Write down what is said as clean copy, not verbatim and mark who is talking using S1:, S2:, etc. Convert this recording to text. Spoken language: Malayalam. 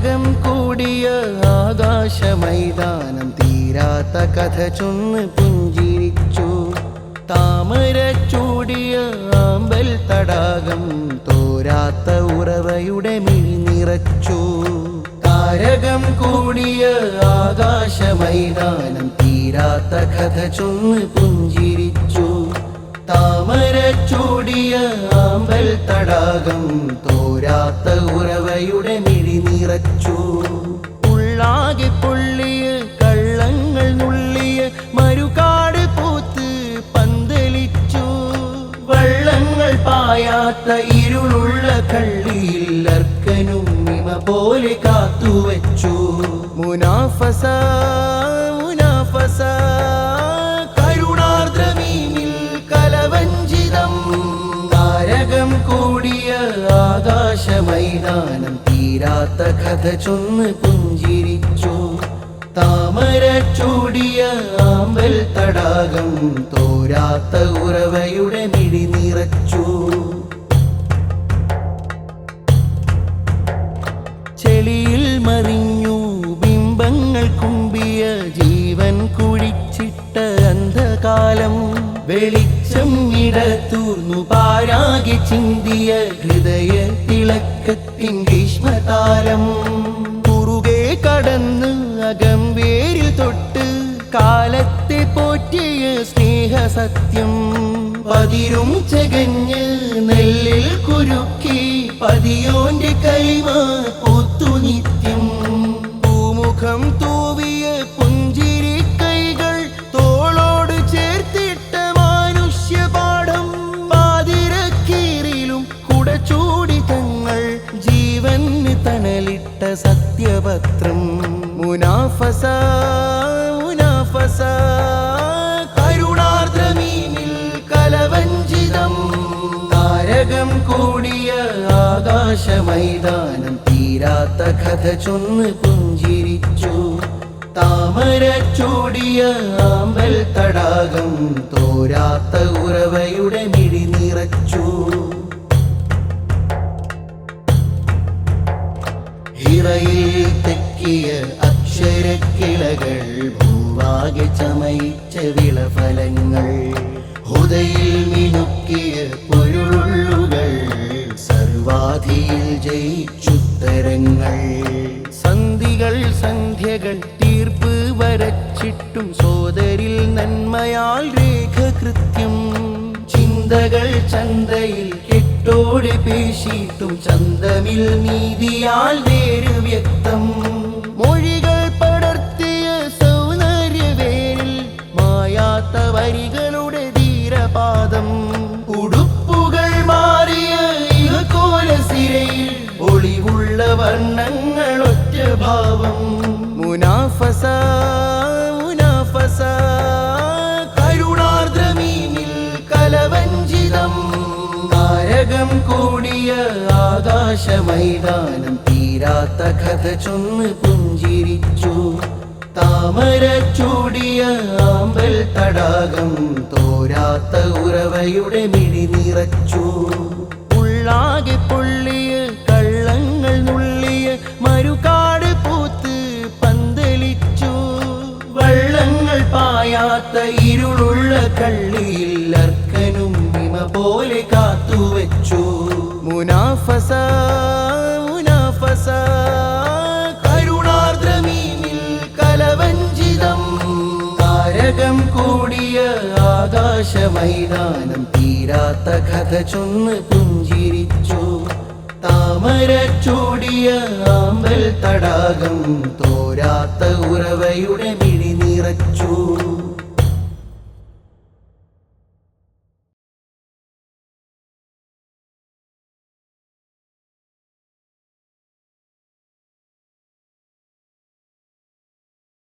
S1: താരകം കൂടിയ ആകാശമൈതാനം തീരാത്ത കഥ ചൊന്ന് പുഞ്ചിരിച്ചു. താമര ചൂടിയ ആമ്പൽ തടാകം തോരാത്ത ഉറവയുടെ മിഴി നിറച്ചു. താരകം കൂടിയ ആകാശമൈതാനം തീരാത്ത കഥ ചൊന്ന് പുഞ്ചിരിച്ചു. താമര ചൂടിയ ആമ്പൽ തടാകം തോരാത്ത ഉറവയുടെ മിഴി നിറച്ചു. ഉള്ളാകെ പൊള്ളിയ കള്ളങ്ങൾ നുള്ളിയ മരുകാട് പൂത്ത് പന്തലിച്ചു. വള്ളങ്ങൾ പായാത്ത ഇരുളുള്ള കള്ളിയിൽ അർക്കനും ഇമ പോലെ കാത്തുവച്ചു. മുനാഫസ മുനാഫസ കരുണാർദ്രമീനിൽ കലവഞ്ചിതം. താരകം കൂടിയ ആകാശമൈതാനം തീരാത്ത കഥ ചൊന്ന് പുഞ്ചിരിച്ചു. താമര ചൂടിയ ആമ്പൽ തടാകം തോരാത്ത ഉറവയുടെ മിഴി നിറച്ചു. ചെളിയിൽ മറിഞ്ഞു ബിംബങ്ങൾ കുമ്പിയ ജീവൻ കുഴിച്ചിട്ട അന്ധകാലം. വെളിച്ചം ഇടത്തൂർന്നു പാരാകെ ചിന്തിയ ഹൃദയ തിളക്കത്തിൻ ഭീഷ്മതാരം. കുറുകെ കടന്ന് അകംവേരിൽ തൊട്ട് കാലത്തെ പോറ്റിയ സ്നേഹസത്യം. പതിരും ചകഞ്ഞ് നെല്ലിൽ കുരുക്കി പതിയോന്റെ കൈമ പൂത്തു നിത്യം. പൂമുഖം തൂവിയ പുഞ്ചിരി കൈകൾ തോളോട് ചേർത്തിട്ട മാനുഷ്യപാഠം. പാതിരക്കീറിലും കുടച്ചൂടി തങ്ങൾ ജീവന് തണലിട്ട സത്യപത്രം. മുനാഫസ മുനാഫസ കരുണാർദ്രമീനിൽ കലവഞ്ചിതം. താരകം കൂടിയ ആകാശമൈതാനം തീരാത്ത കഥ ചൊന്ന് പുഞ്ചിരിച്ചു. താമര ചൂടിയ ആമ്പൽ തടാകം തോരാത്ത ഉറവയുടെ മിഴി നിറച്ചു. ഹിറയിൽ തെക്കിയ അക്ഷരക്കിളകൾ ഭൂവാകെ ചമയിച്ച വിളഫലങ്ങൾ. ഹുദയിൽ മിനുക്കിയ പൊരുളുകൾ സർവാധിയിൽ ജയിച്ചുത്തരങ്ങൾ. സന്ധികൾ സന്ധ്യകൾ തീർപ്പ് വരച്ചിട്ടും സോദരിൽ നന്മയാൽ രേഖകൃത്യം. ചിന്തകൾ ചന്തയിൽ കെട്ടോടെ പേശിയിട്ടും ചന്തമിൽ നീതിയാൽ വേര് വ്യക്തം. മൊഴികൾ പടർത്തിയ സൗന്ദര്യവേരിൽ മായാത്ത വരികളുടെ ധീരപാദം. ഉടുപ്പുകൾ മാറിയ ഇഹകോലസിരയിൽ ഒളിവുള്ള വർണ്ണങ്ങൾ ഒറ്റ ഭാവം. മുനാഫസ മുനാഫസ കരുണാർദ്രമീനിൽ കലവഞ്ചിതം. താരകം കൂടിയ ആകാശമൈതാനം തീരാത്ത കഥ ചൊന്ന് പുഞ്ചിരിച്ചു. താമര ചൂടിയ ആമ്പൽ തടാകം തോരാത്ത ഉറവയുടെ മിഴി നിറച്ചു. ഉള്ളാകെ പൊള്ളിയ കള്ളങ്ങൾ നുള്ളിയ മരുകാട് പൂത്ത് പന്തലിച്ചു. വള്ളങ്ങൾ പായാത്ത ഇരുളുള്ള കള്ളിയിൽ അർക്കനും ഇമ പോലെ കാത്തുവച്ചു. മുനാഫസ മുനാഫസ കരുണാർദ്രമീനിൽ കലവഞ്ചിതം. താരകം കൂടിയ ആകാശമൈതാനം തീരാത്ത കഥ ചൊന്ന് പുഞ്ചിരിച്ചു. താമര ചൂടിയ ആമ്പൽ തടാകം തോരാത്ത ഉറവയുടെ മിഴി നിറച്ചു.